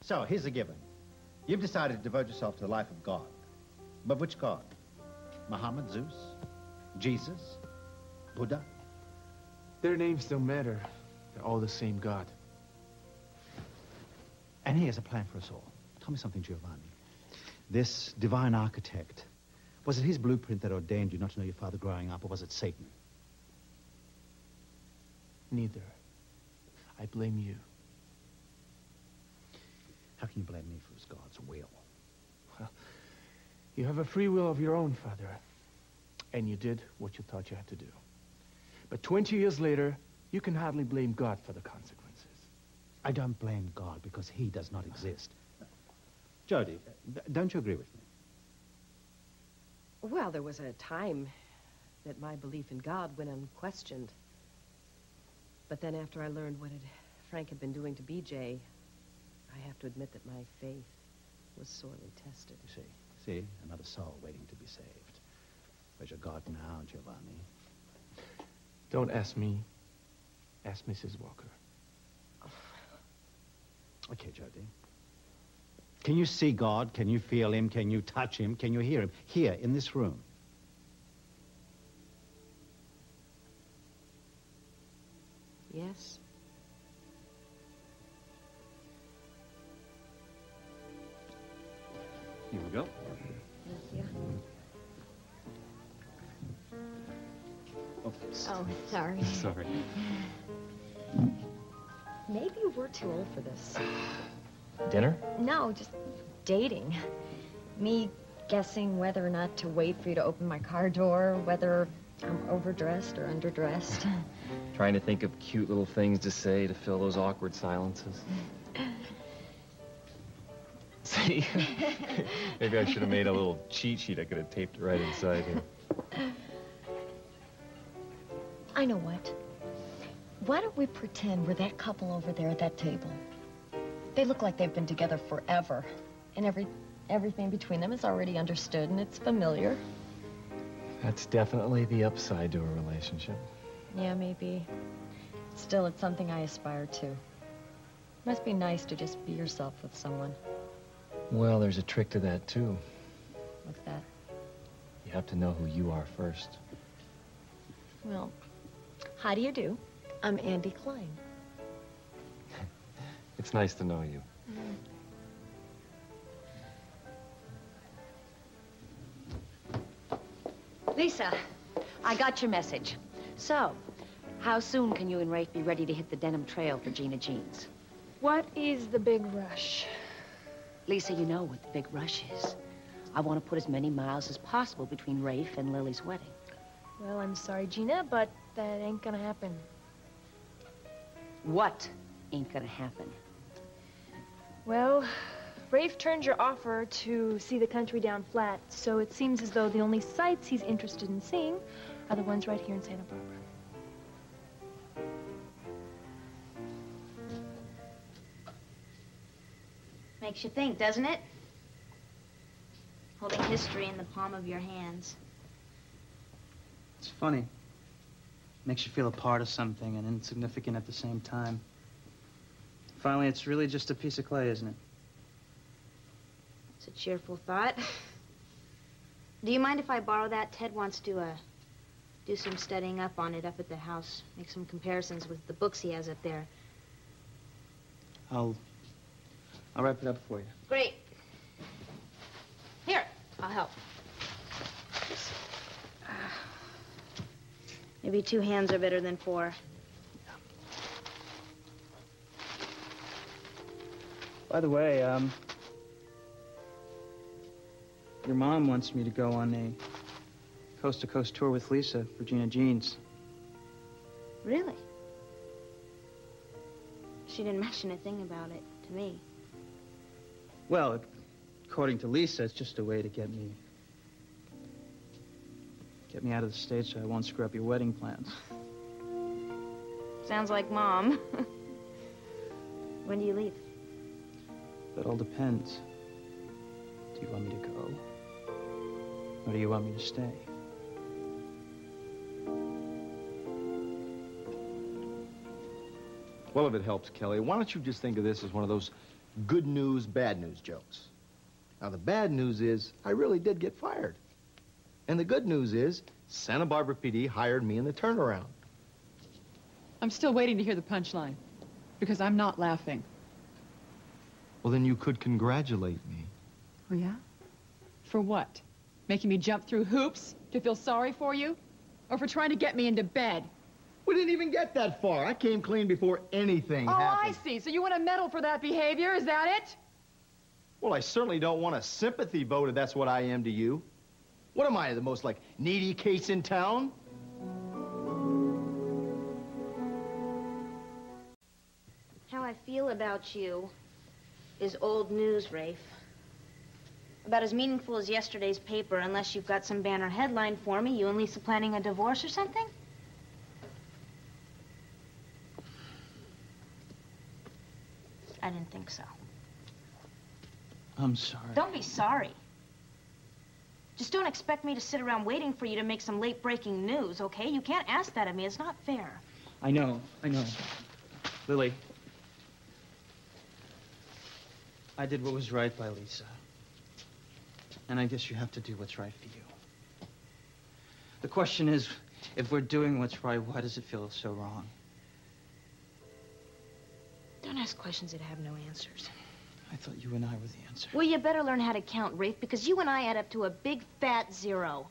So, here's a given. You've decided to devote yourself to the life of God. But which God? Muhammad, Zeus, Jesus, Buddha? Their names don't matter. They're all the same God. And he has a plan for us all. Tell me something, Giovanni. This divine architect, was it his blueprint that ordained you not to know your father growing up, or was it Satan? Neither. I blame you. How can you blame me for his God's will? Well, you have a free will of your own, Father. And you did what you thought you had to do. But 20 years later, you can hardly blame God for the consequences. I don't blame God because he does not exist. Jody, don't you agree with me? Well, there was a time that my belief in God went unquestioned. But then after I learned what Frank had been doing to BJ, I have to admit that my faith was sorely tested. See, another soul waiting to be saved. Where's your God now, Giovanni? Don't ask me. Ask Mrs. Walker. Okay, Jody. Can you see God? Can you feel him? Can you touch him? Can you hear him? Here, in this room. Yes. Here we go. Thank you. Oh, sorry. Sorry. Maybe we're too old for this. Dinner? No, just dating. Me guessing whether or not to wait for you to open my car door, whether I'm overdressed or underdressed. Trying to think of cute little things to say to fill those awkward silences. See? Maybe I should have made a little cheat sheet. I could have taped it right inside here. I know what. Why don't we pretend we're that couple over there at that table? They look like they've been together forever. And everything between them is already understood and it's familiar. That's definitely the upside to a relationship. Yeah, maybe. Still, it's something I aspire to. Must be nice to just be yourself with someone. Well, there's a trick to that, too. What's that? You have to know who you are first. Well, how do you do? I'm Andy Klein. It's nice to know you. Lisa, I got your message. So, how soon can you and Rafe be ready to hit the denim trail for Gina jeans? What is the big rush? Lisa, you know what the big rush is. I want to put as many miles as possible between Rafe and Lily's wedding. Well, I'm sorry, Gina, but that ain't gonna happen. What ain't gonna happen? Well, Rafe turned your offer to see the country down flat, so it seems as though the only sights he's interested in seeing are the ones right here in Santa Barbara. Makes you think, doesn't it? Holding history in the palm of your hands. It's funny. Makes you feel a part of something and insignificant at the same time. Finally, it's really just a piece of clay, isn't it? It's a cheerful thought. Do you mind if I borrow that? Ted wants to, do some studying up on it up at the house. Make some comparisons with the books he has up there. I'll wrap it up for you. Great. Here, I'll help. Maybe 2 hands are better than 4. By the way, your mom wants me to go on a coast-to-coast tour with Lisa for Gina jeans. Really? She didn't mention a thing about it to me. Well, according to Lisa, it's just a way to get me out of the States so I won't screw up your wedding plans. Sounds like Mom. When do you leave? That all depends. Do you want me to go? Or do you want me to stay? Well, if it helps, Kelly, why don't you just think of this as one of those good news, bad news jokes. Now, the bad news is I really did get fired. And the good news is Santa Barbara PD hired me in the turnaround. I'm still waiting to hear the punchline, because I'm not laughing. Well, then you could congratulate me. Oh, yeah? For what? Making me jump through hoops to feel sorry for you? Or for trying to get me into bed? We didn't even get that far. I came clean before anything happened. I see. So you want a medal for that behavior? Is that it? Well, I certainly don't want a sympathy vote if that's what I am to you. What am I, the most, like, needy case in town? How I feel about you is old news, Rafe. About as meaningful as yesterday's paper, unless you've got some banner headline for me. You and Lisa planning a divorce or something? I didn't think so. I'm sorry. Don't be sorry. Just don't expect me to sit around waiting for you to make some late-breaking news, okay? You can't ask that of me. It's not fair. I know. Lily. I did what was right by Lisa. And I guess you have to do what's right for you. The question is, if we're doing what's right, why does it feel so wrong? Don't ask questions that have no answers. I thought you and I were the answer. Well, you better learn how to count, Rafe, because you and I add up to a big, fat 0.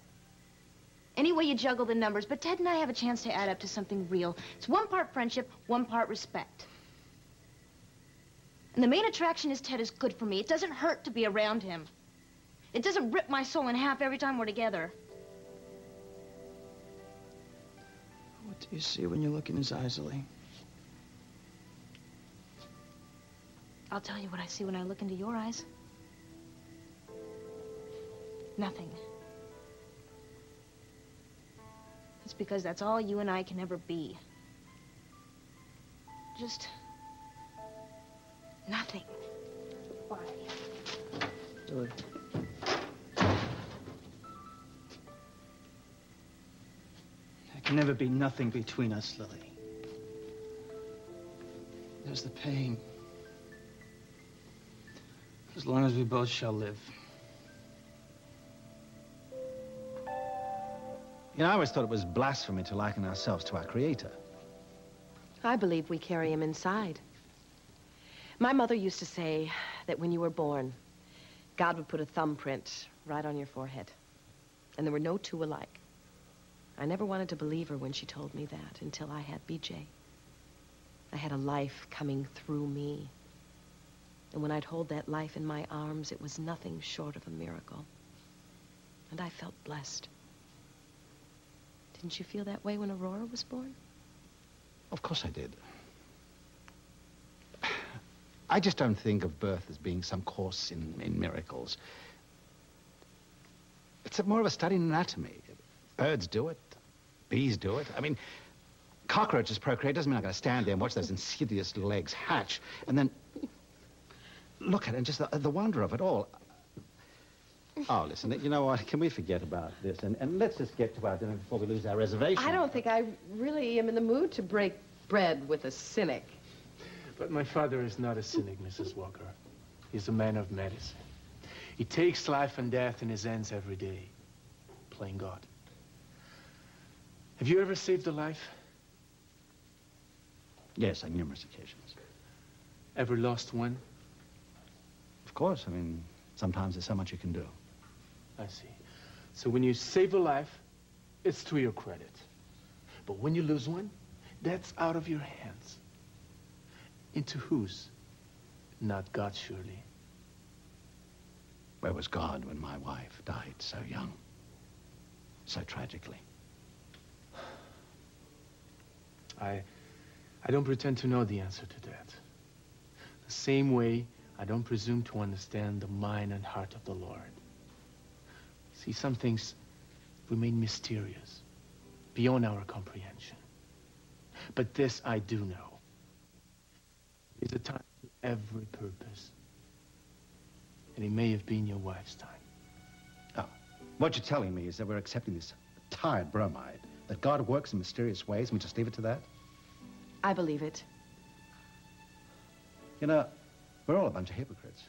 Any way you juggle the numbers, but Ted and I have a chance to add up to something real. It's 1 part friendship, 1 part respect. And the main attraction is Ted is good for me. It doesn't hurt to be around him. It doesn't rip my soul in half every time we're together. What do you see when you look in his eyes, Lily? I'll tell you what I see when I look into your eyes. Nothing. It's because that's all you and I can ever be. Just nothing. Why? Lily. There can never be nothing between us, Lily. There's the pain. As long as we both shall live. You know, I always thought it was blasphemy to liken ourselves to our Creator. I believe we carry him inside. My mother used to say that when you were born, God would put a thumbprint right on your forehead. And there were no two alike. I never wanted to believe her when she told me that until I had BJ. I had a life coming through me. And when I'd hold that life in my arms, it was nothing short of a miracle. And I felt blessed. Didn't you feel that way when Aurora was born? Of course I did. I just don't think of birth as being some course in miracles. It's more of a study in anatomy. Birds do it. Bees do it. I mean, cockroaches procreate. Doesn't mean I'm going to stand there and watch those insidious little eggs hatch and then look at it and just the wonder of it all. Oh, listen, you know what? Can we forget about this and let's just get to our dinner before we lose our reservation? I don't think I really am in the mood to break bread with a cynic. But my father is not a cynic, Mrs. Walker. He's a man of medicine. He takes life and death in his hands every day, playing God. Have you ever saved a life? Yes, on numerous occasions. Ever lost one? Of course. I mean, sometimes there's so much you can do. I see. So when you save a life, it's to your credit. But when you lose one, that's out of your hands. Into whose? Not God, surely. Where was God when my wife died so young? So tragically. I don't pretend to know the answer to that. The same way I don't presume to understand the mind and heart of the Lord. See, some things remain mysterious, beyond our comprehension. But this I do know. It's a time for every purpose. And it may have been your wife's time. Oh, what you're telling me is that we're accepting this tired bromide, that God works in mysterious ways, and we just leave it to that? I believe it. You know, We're all a bunch of hypocrites.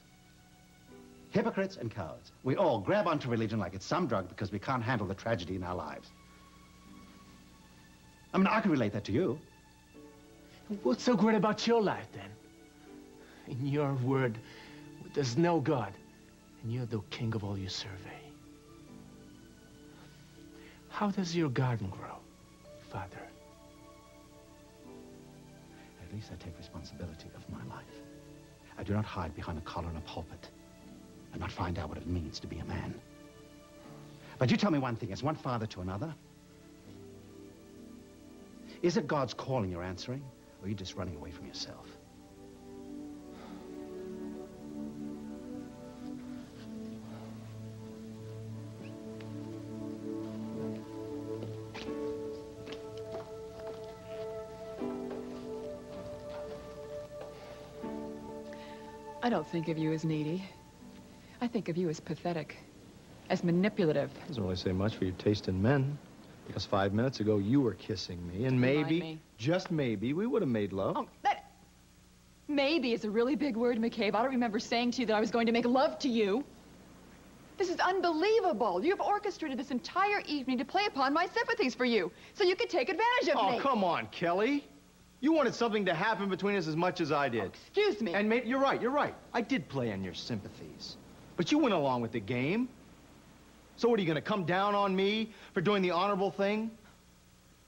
Hypocrites and cowards. We all grab onto religion like it's some drug because we can't handle the tragedy in our lives. I mean, I can relate that to you. What's so great about your life, then? In your word, there's no God, and you're the king of all you survey. How does your garden grow, Father? At least I take responsibility of my life. I do not hide behind a collar and a pulpit and not find out what it means to be a man. But you tell me one thing, is one father to another? Is it God's calling you're answering, or are you just running away from yourself? I don't think of you as needy. I think of you as pathetic, as manipulative. Doesn't really say much for your taste in men. Because 5 minutes ago, you were kissing me, and maybe, just maybe, we would have made love. Oh, that maybe is a really big word, McCabe. I don't remember saying to you that I was going to make love to you. This is unbelievable. You've orchestrated this entire evening to play upon my sympathies for you, so you could take advantage of me. Oh, come on, Kelly. You wanted something to happen between us as much as I did. Oh, excuse me. And you're right. I did play on your sympathies. But you went along with the game. So what, are you going to come down on me for doing the honorable thing?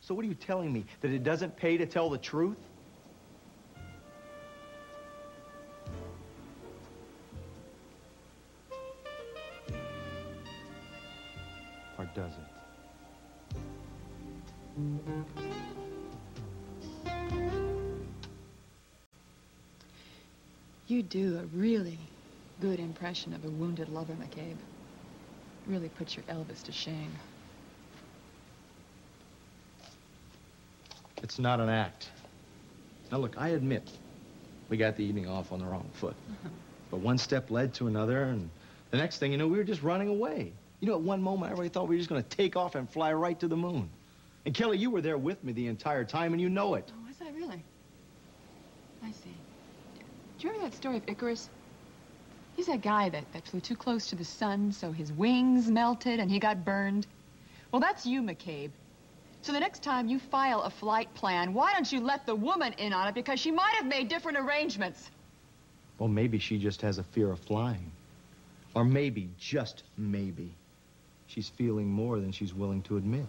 So what are you telling me? That it doesn't pay to tell the truth? Or does it? You do a really good impression of a wounded lover, McCabe. Really puts your Elvis to shame. It's not an act. Now, look, I admit we got the evening off on the wrong foot. But one step led to another, and the next thing you know, we were just running away. You know, at one moment, I really thought we were just going to take off and fly right to the moon. And, Kelly, you were there with me the entire time, and you know it. Oh, was I really? I see. Do you remember that story of Icarus? He's that guy that flew too close to the sun, so his wings melted and he got burned. Well, that's you, McCabe. So the next time you file a flight plan, why don't you let the woman in on it, because she might have made different arrangements. Well, maybe she just has a fear of flying. Or maybe, just maybe, she's feeling more than she's willing to admit.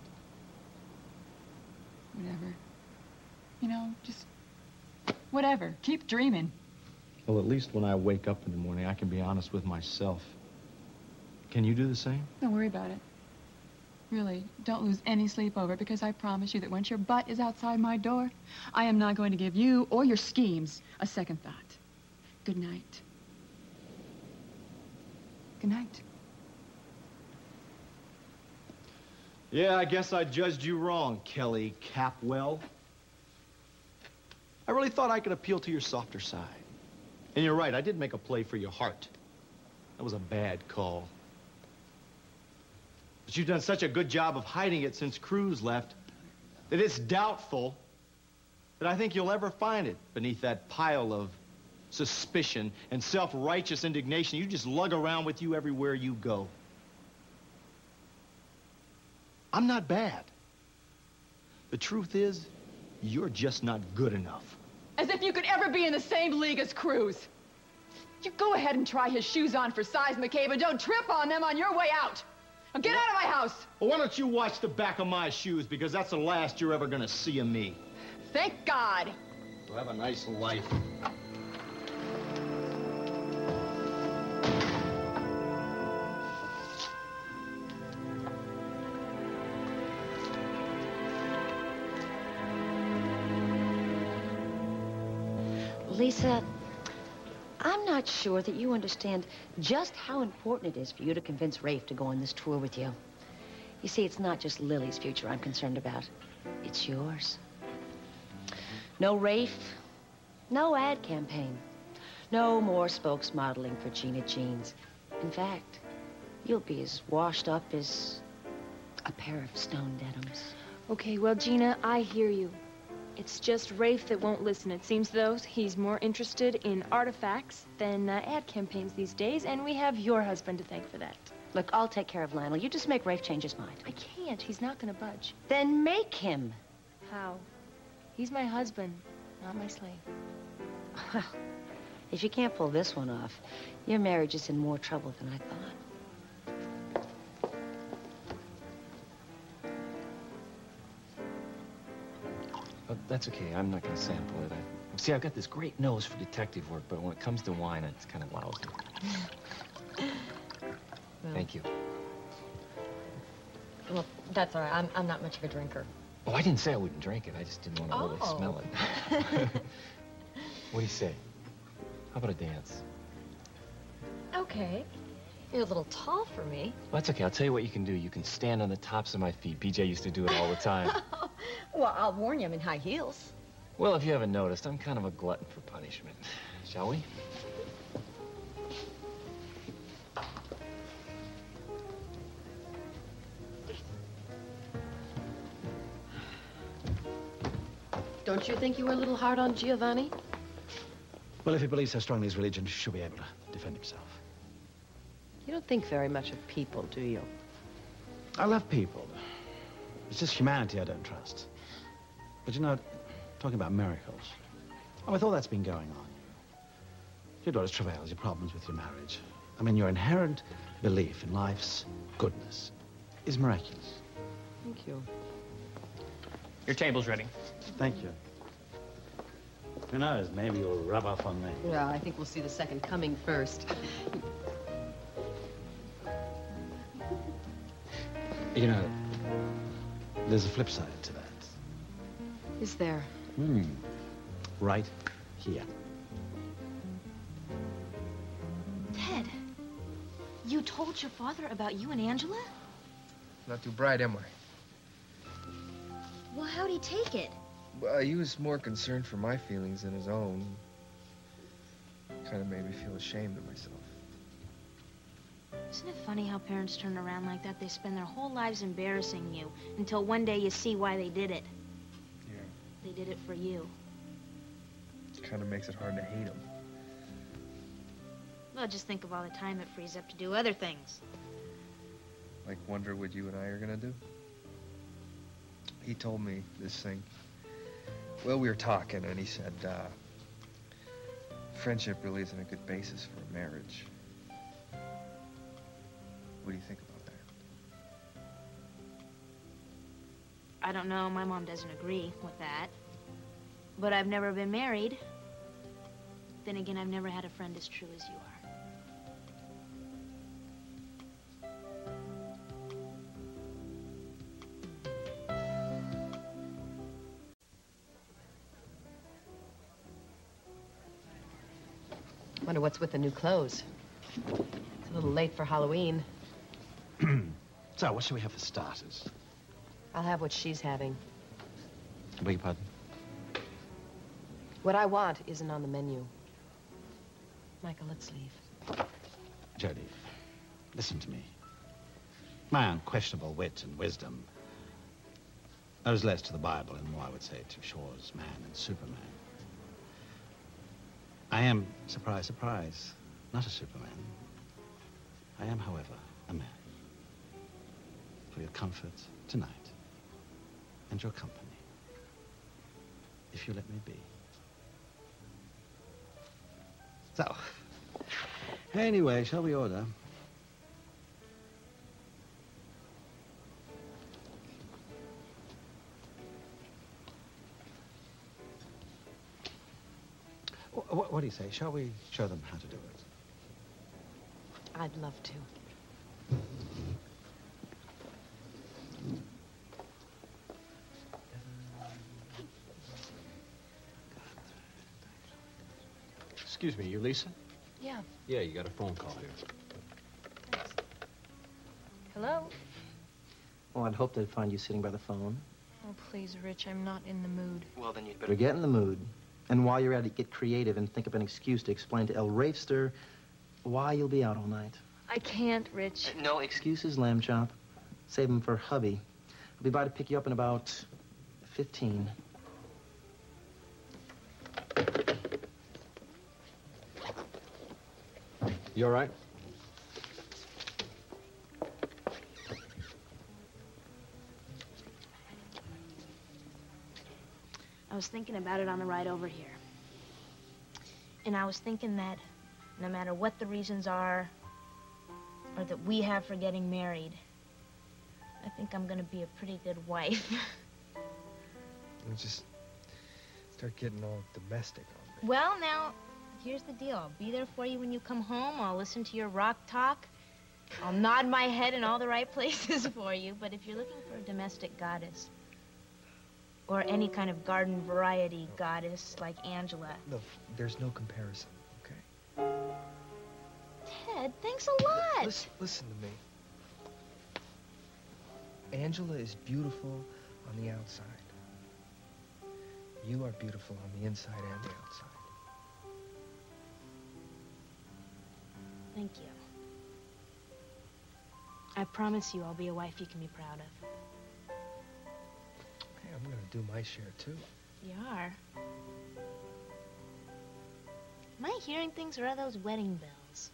Whatever. You know, just whatever. Keep dreaming. Well, at least when I wake up in the morning, I can be honest with myself. Can you do the same? Don't worry about it. Really, don't lose any sleep over it, because I promise you that once your butt is outside my door, I am not going to give you or your schemes a second thought. Good night. Good night. Yeah, I guess I judged you wrong, Kelly Capwell. I really thought I could appeal to your softer side. And you're right, I did make a play for your heart. That was a bad call. But you've done such a good job of hiding it since Cruz left that it's doubtful that I think you'll ever find it beneath that pile of suspicion and self-righteous indignation you just lug around with you everywhere you go. I'm not bad. The truth is, you're just not good enough. As if you could ever be in the same league as Cruz. You go ahead and try his shoes on for size, McCabe, and don't trip on them on your way out. Now get out of my house. Well, why don't you watch the back of my shoes, because that's the last you're ever gonna see of me. Thank God. So have a nice life. Lisa, I'm not sure that you understand just how important it is for you to convince Rafe to go on this tour with you. You see, it's not just Lily's future I'm concerned about. It's yours. No Rafe, no ad campaign, no more spokesmodeling for Gina jeans. In fact, you'll be as washed up as a pair of stone denims. Okay, well, Gina, I hear you. It's just Rafe that won't listen. It seems, though, he's more interested in artifacts than ad campaigns these days, and we have your husband to thank for that. Look, I'll take care of Lionel. You just make Rafe change his mind. I can't. He's not going to budge. Then make him. How? He's my husband, not my slave. Well, if you can't pull this one off, your marriage is in more trouble than I thought. But that's okay. I'm not going to sample it. See, I've got this great nose for detective work, but when it comes to wine, it's kind of lousy. Well, Thank you. Well, that's all right. I'm not much of a drinker. Oh, I didn't say I wouldn't drink it. I just didn't want to really smell it. What do you say? How about a dance? Okay. You're a little tall for me. Well, that's okay. I'll tell you what you can do. You can stand on the tops of my feet. BJ used to do it all the time. Well, I'll warn you, I'm in high heels. Well, if you haven't noticed, I'm kind of a glutton for punishment. Shall we? Don't you think you were a little hard on Giovanni? Well, if he believes so strongly in his religion, he should be able to defend himself. You don't think very much of people, do you? I love people. It's just humanity I don't trust. But you know, talking about miracles, with all that's been going on, your daughter's travails, your problems with your marriage, I mean, your inherent belief in life's goodness is miraculous. Thank you. Your table's ready. Thank you. Who knows, maybe you'll rub off on me. Yeah, I think we'll see the second coming first. You know, there's a flip side to that. Is there? Right here. Ted, you told your father about you and Angela? Not too bright, am I? Well, how'd he take it? Well, he was more concerned for my feelings than his own. Kind of made me feel ashamed of myself. Isn't it funny how parents turn around like that? They spend their whole lives embarrassing you until one day you see why they did it. Yeah. They did it for you. It kind of makes it hard to hate him. Well, just think of all the time it frees up to do other things. Like wonder what you and I are gonna do? He told me this thing. Well, we were talking, and he said, friendship really isn't a good basis for a marriage. What do you think about that? I don't know. My mom doesn't agree with that. But I've never been married. Then again, I've never had a friend as true as you are. Wonder what's with the new clothes. It's a little late for Halloween. So, what shall we have for starters? I'll have what she's having. I beg your pardon? What I want isn't on the menu. Michael, let's leave. Jody, listen to me. My unquestionable wit and wisdom owes less to the Bible and more, I would say, to Shaw's Man and Superman. I am, surprise, surprise, not a Superman. I am, however, a man. For your comfort tonight and your company, if you let me be. So, anyway, shall we order? What do you say? Shall we show them how to do it? I'd love to. Excuse me, you Lisa? Yeah. Yeah, you got a phone call here. Thanks. Hello? Well, I'd hoped I'd find you sitting by the phone. Oh, please, Rich, I'm not in the mood. Well, then you'd better get in the mood. And while you're at it, get creative and think up an excuse to explain to El Rafester why you'll be out all night. I can't, Rich. No excuses, lamb chop. Save them for hubby. I'll be by to pick you up in about 15. You all right? I was thinking about it on the ride over here. And I was thinking that no matter what the reasons are, or that we have for getting married, I think I'm gonna be a pretty good wife. You just start getting all domestic on me. Well, now, here's the deal. I'll be there for you when you come home. I'll listen to your rock talk. I'll nod my head in all the right places for you. But if you're looking for a domestic goddess, or any kind of garden variety goddess like Angela. No, there's no comparison, okay? Ted, thanks a lot. Listen to me. Angela is beautiful on the outside. You are beautiful on the inside and the outside. Thank you. I promise you I'll be a wife you can be proud of. Hey, I'm gonna do my share, too. You are. Am I hearing things, or are those wedding bells?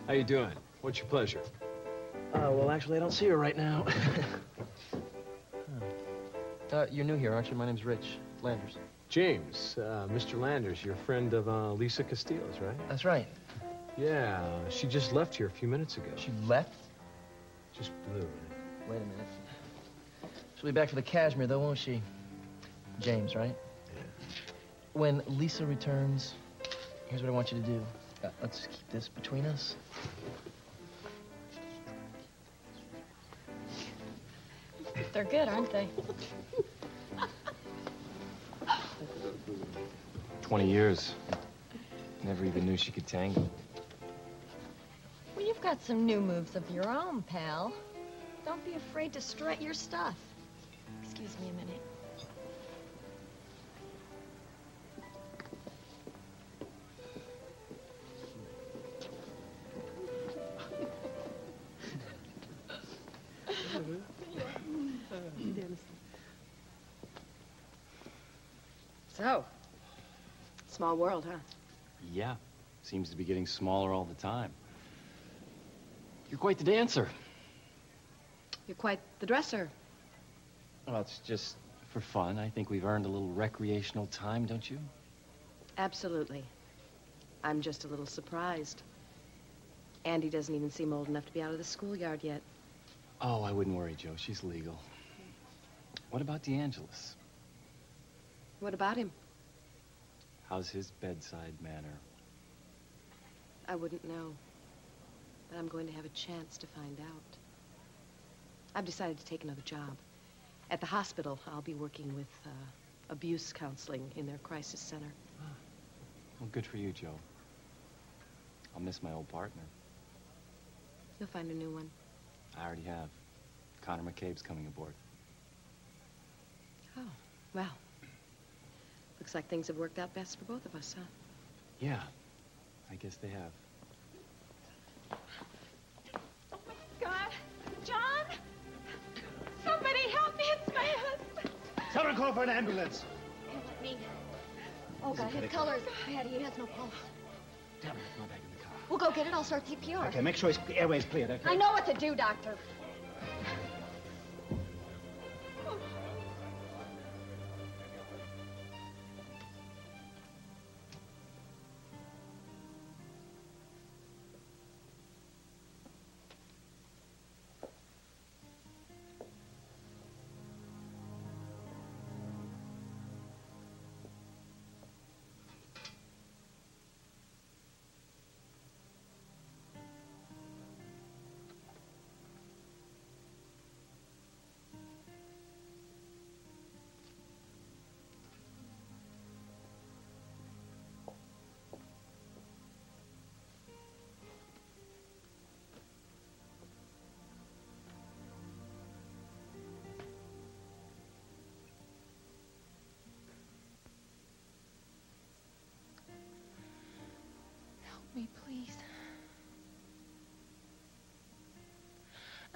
How you doing? What's your pleasure? Well, actually, I don't see her right now. You're new here, aren't you? My name's Rich Landers. James, Mr. Landers, you're a friend of Lisa Castillo's, right? That's right. Yeah, she just left here a few minutes ago. She left? Just blew. Wait a minute. She'll be back for the cashmere, though, won't she? James, right? Yeah. When Lisa returns, here's what I want you to do. Let's keep this between us. They're good, aren't they? 20 years. Never even knew she could tango. Well, you've got some new moves of your own, pal. Don't be afraid to strut your stuff. Excuse me a minute. So, small world, huh? Yeah. Seems to be getting smaller all the time. You're quite the dancer. You're quite the dresser. Well, it's just for fun. I think we've earned a little recreational time, don't you? Absolutely. I'm just a little surprised. Andy doesn't even seem old enough to be out of the schoolyard yet. Oh, I wouldn't worry, Joe. She's legal. What about DeAngelis? What about him? How's his bedside manner? I wouldn't know. But I'm going to have a chance to find out. I've decided to take another job. At the hospital, I'll be working with abuse counseling in their crisis center. Well, good for you, Joe. I'll miss my old partner. You'll find a new one. I already have. Connor McCabe's coming aboard. Oh, well. Looks like things have worked out best for both of us, huh? Yeah, I guess they have. Oh, my God. John! Somebody help me. It's my husband. Someone call for an ambulance. Me. Oh, God, his color's bad. He has no pulse. Damn it, go back in the car. We'll go get it. I'll start CPR. Okay, make sure his airway's cleared, okay? I know what to do, Doctor.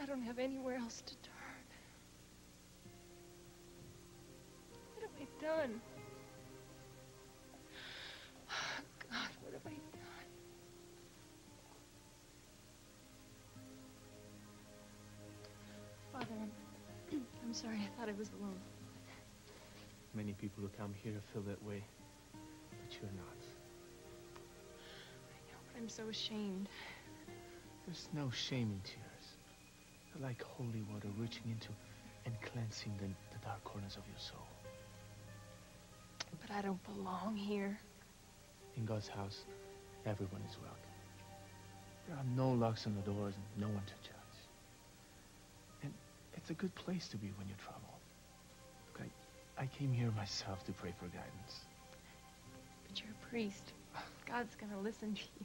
I don't have anywhere else to turn. What have I done? Oh, God, what have I done? Father, I'm sorry. I thought I was alone. Many people who come here feel that way, but you're not. I know, but I'm so ashamed. There's no shame in tears. They're like holy water reaching into and cleansing the dark corners of your soul. But I don't belong here. In God's house, everyone is welcome. There are no locks on the doors and no one to judge. And it's a good place to be when you're troubled. Look, I came here myself to pray for guidance. But you're a priest. God's gonna listen to you.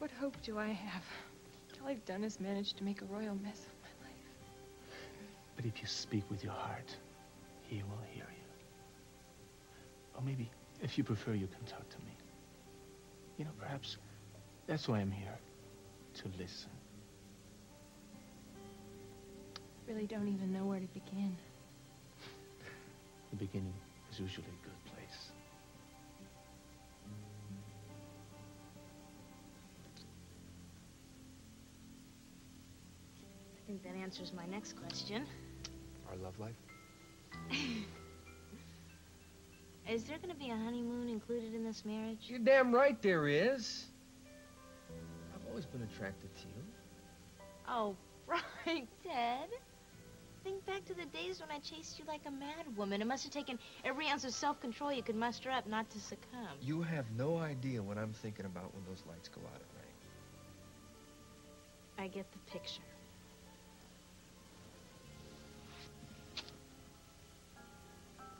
What hope do I have? All I've done is manage to make a royal mess of my life. But if you speak with your heart, He will hear you. Or maybe, if you prefer, you can talk to me. You know, perhaps that's why I'm here, to listen. I really don't even know where to begin. The beginning is usually a good place. I think that answers my next question. Our love life? Is there going to be a honeymoon included in this marriage? You're damn right there is. I've always been attracted to you. Oh, right, Ted. Think back to the days when I chased you like a mad woman. It must have taken every ounce of self-control you could muster up not to succumb. You have no idea what I'm thinking about when those lights go out at night. I get the picture.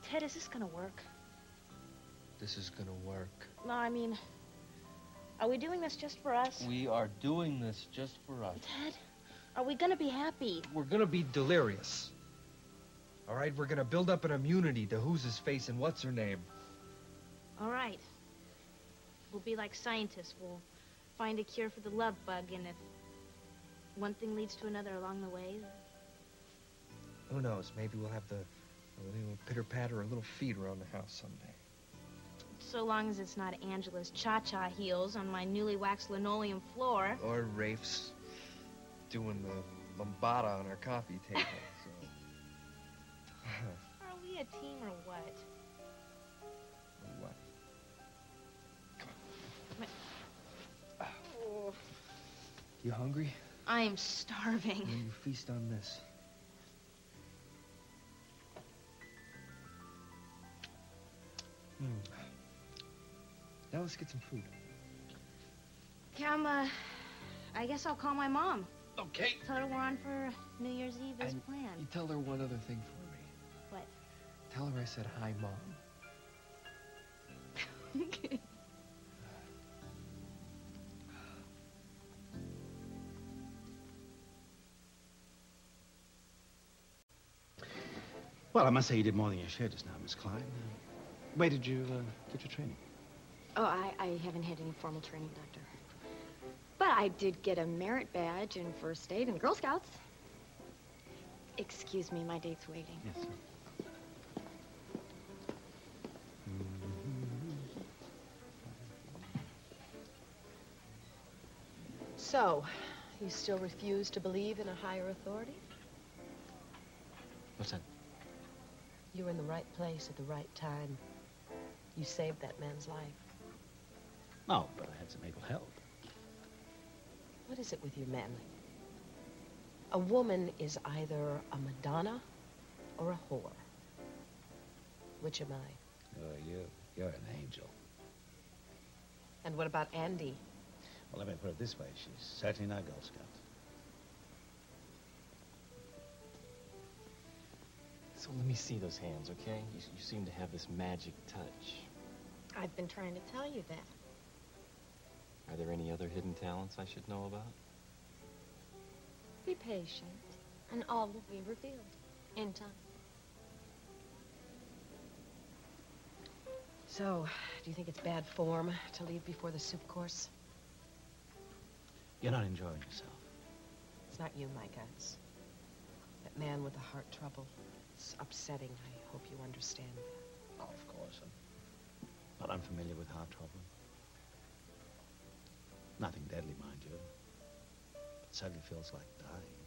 Ted, is this gonna work? This is gonna work. No, I mean, are we doing this just for us? We are doing this just for us. Ted, are we gonna be happy? We're gonna be delirious. All right, we're gonna build up an immunity to who's his face and what's her name. All right. We'll be like scientists. We'll find a cure for the love bug, and if one thing leads to another along the way... Who knows, maybe we'll have the little pitter-patter or little feet around the house someday. So long as it's not Angela's cha-cha heels on my newly waxed linoleum floor. Or Rafe's doing the lambada on our coffee table, so... Are we a team or what? What? Oh. You hungry? I am starving. Well, you feast on this. Now let's get some food. Cam, I guess I'll call my mom. Okay. Tell her we're on for New Year's Eve as planned. You tell her one other thing for me. What? Tell her I said hi, Mom. Okay. Well, I must say you did more than your share just now, Miss Klein. Where did you get your training? Oh, I haven't had any formal training, Doctor. But I did get a merit badge in first aid and Girl Scouts. Excuse me, my date's waiting. Yes, sir. So, you still refuse to believe in a higher authority? What's that? You were in the right place at the right time. You saved that man's life. Oh, but I had some able help. What is it with you men? A woman is either a Madonna or a whore. Which am I? Oh, you're an angel. And what about Andy? Well, let me put it this way. She's certainly not a Girl Scout. So let me see those hands, okay? You seem to have this magic touch. I've been trying to tell you that. Are there any other hidden talents I should know about? Be patient, and all will be revealed in time. So, do you think it's bad form to leave before the soup course? You're not enjoying yourself. It's not you, Micah. It's that man with the heart trouble. It's upsetting. I hope you understand that. Oh, of course. I'm not unfamiliar with heart trouble. Nothing deadly, mind you. But it certainly feels like dying.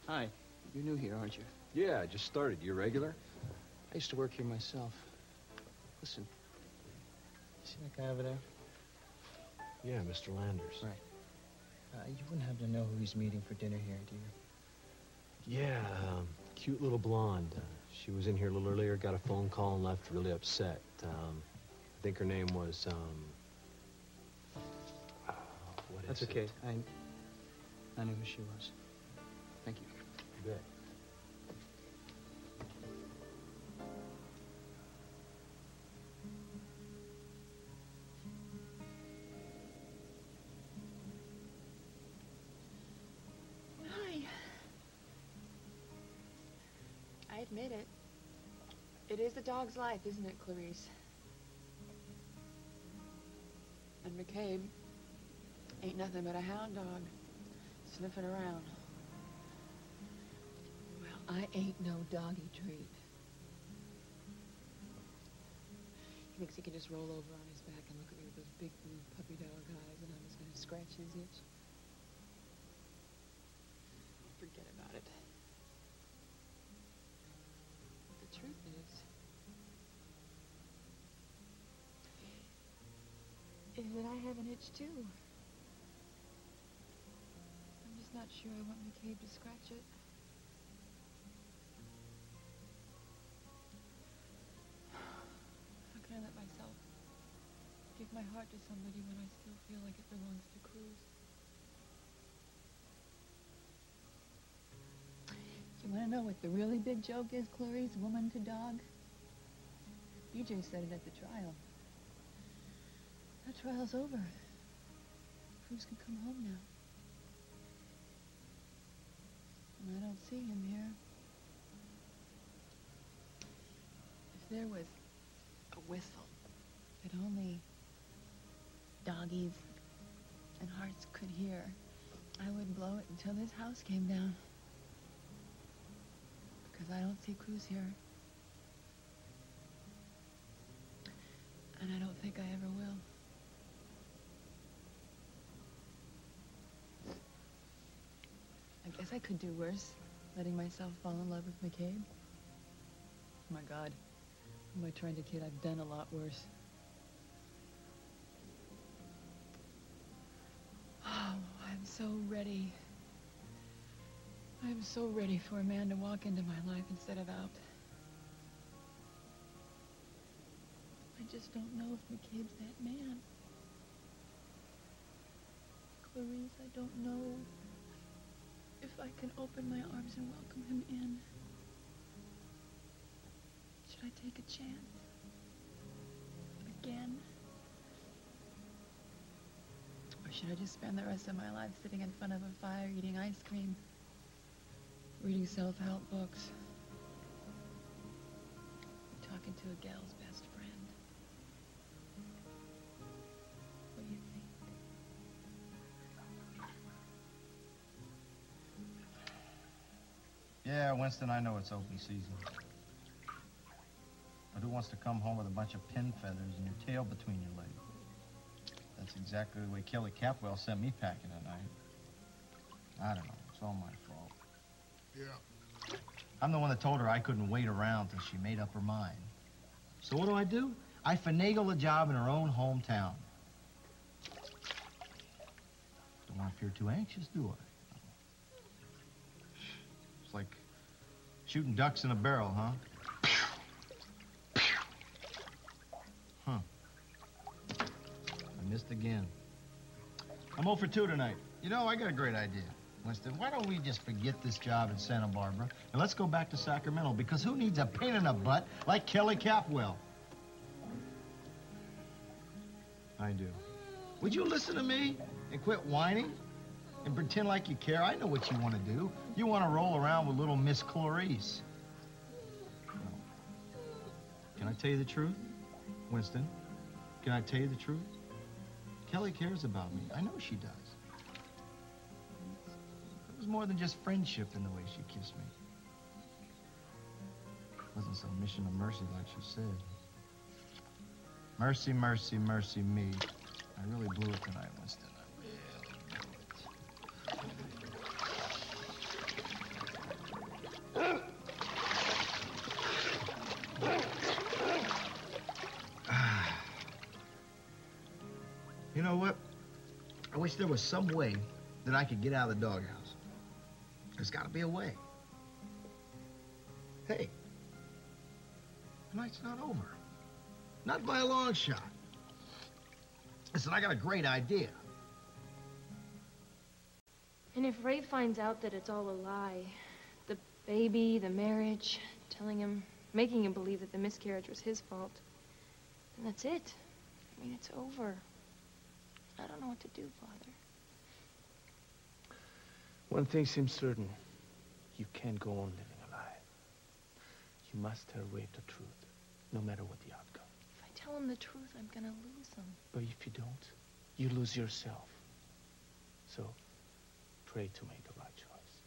Hi. You're new here, aren't you? Yeah, I just started. You regular? I used to work here myself. Listen. You see that guy over there? Yeah, Mr. Landers. Right. You wouldn't happen to know who he's meeting for dinner here, do you? Yeah, cute little blonde. She was in here a little earlier, got a phone call and left really upset. I think her name was, what That's is okay. it? I knew who she was. Thank you. You bet. Hi. I admit it. It is a dog's life, isn't it, Clarice? And McCabe ain't nothing but a hound dog, sniffing around. Well, I ain't no doggy treat. He thinks he can just roll over on his back and look at me with those big blue puppy dog eyes, and I'm just gonna scratch his itch. Forget about it. The truth is that I have an itch too. I'm just not sure I want McCabe to scratch it. How can I let myself give my heart to somebody when I still feel like it belongs to Cruz? You want to know what the really big joke is, Clarice? Woman to dog? BJ said it at the trial. That trial's over. Cruz can come home now. And I don't see him here. If there was a whistle that only doggies and hearts could hear, I would blow it until this house came down. Because I don't see Cruz here. And I don't think I ever will. I guess I could do worse, letting myself fall in love with McCabe. Oh my God, who am I trying to kid? I've done a lot worse. Oh, I'm so ready. I'm so ready for a man to walk into my life instead of out. I just don't know if McCabe's that man. Clarice, I don't know if I can open my arms and welcome him in. Should I take a chance? Again? Or should I just spend the rest of my life sitting in front of a fire, eating ice cream, reading self-help books, talking to a gal's best friend? What do you think? Yeah, Winston, I know it's open season. But who wants to come home with a bunch of pin feathers and your tail between your legs? That's exactly the way Kelly Capwell sent me packing that night. I don't know. It's all my fault. Yeah. I'm the one that told her I couldn't wait around till she made up her mind. So what do? I finagle a job in her own hometown. Don't want to appear too anxious, do I? It's like shooting ducks in a barrel, huh? Huh. I missed again. I'm 0 for 2 tonight. You know, I got a great idea, Winston. Why don't we just forget this job in Santa Barbara and let's go back to Sacramento? Because who needs a pain in the butt like Kelly Capwell? I do. Would you listen to me and quit whining and pretend like you care? I know what you want to do. You want to roll around with little Miss Clarice. Can I tell you the truth, Winston? Can I tell you the truth? Kelly cares about me. I know she does. It was more than just friendship in the way she kissed me. It wasn't some mission of mercy like she said. Mercy, mercy, mercy me. I really blew it tonight, Winston. I really blew it. You know what? I wish there was some way that I could get out of the doghouse. There's got to be a way. Hey, the night's not over. Not by a long shot. Listen, I got a great idea. And if Ray finds out that it's all a lie, the baby, the marriage, making him believe that the miscarriage was his fault, then that's it. I mean, it's over. I don't know what to do, Father. One thing seems certain. You can't go on living a lie. You must tell Rafe the truth, no matter what the outcome. If I tell him the truth, I'm gonna lose him. But if you don't, you lose yourself. So, pray to make the right choice.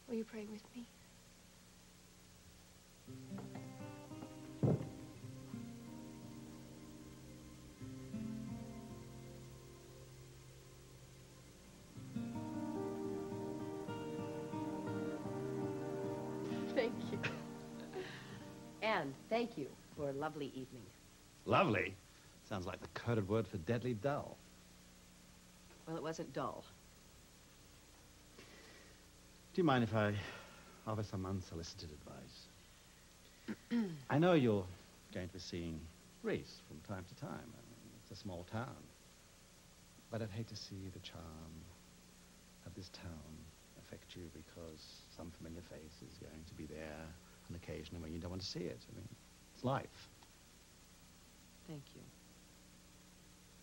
Will you pray with me? Thank you. And thank you for a lovely evening. Lovely? Sounds like the coded word for deadly dull. Well, it wasn't dull. Do you mind if I offer some unsolicited advice? I know you're going to be seeing Reese from time to time. I mean, it's a small town. But I'd hate to see the charm of this town affect you because some familiar face is going to be there on occasion when you don't want to see it. I mean, it's life. Thank you.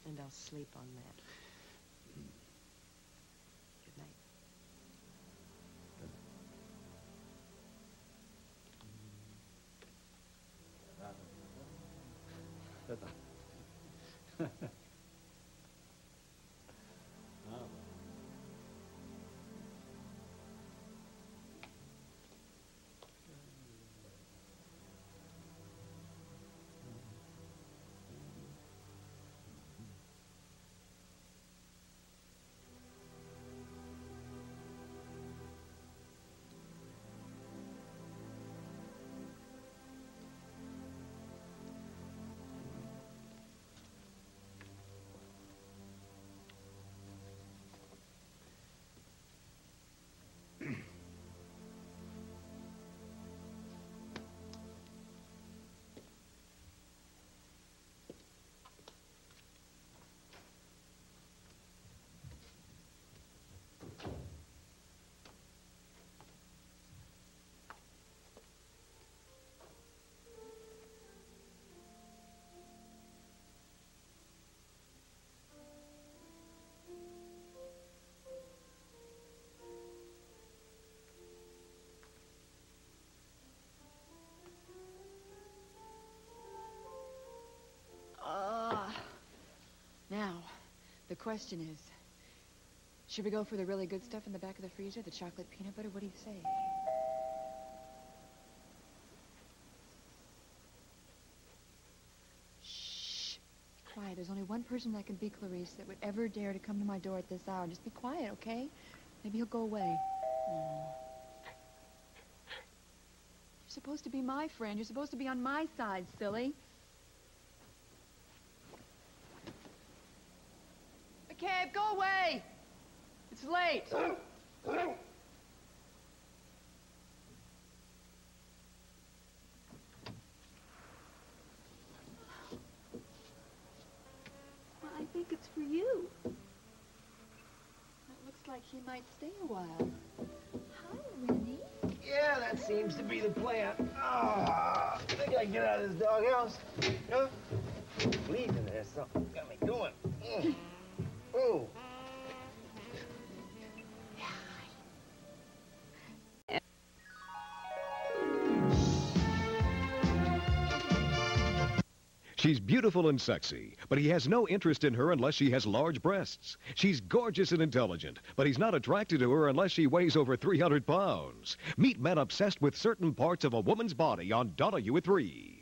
And I'll sleep on that. Good night. Good night. Now, the question is, should we go for the really good stuff in the back of the freezer, the chocolate peanut butter? What do you say? Shh. Quiet. There's only one person that can be Clarice that would ever dare to come to my door at this hour. Just be quiet, okay? Maybe he'll go away. You're supposed to be my friend. You're supposed to be on my side, silly. McCabe, go away! It's late. like he might stay a while. Hi, Winnie. Yeah, that seems to be the plan. I think I can get out of this doghouse. Huh? Fleas in there, something got me going. Oh. She's beautiful and sexy, but he has no interest in her unless she has large breasts. She's gorgeous and intelligent, but he's not attracted to her unless she weighs over 300 pounds. Meet men obsessed with certain parts of a woman's body on Donahue at 3.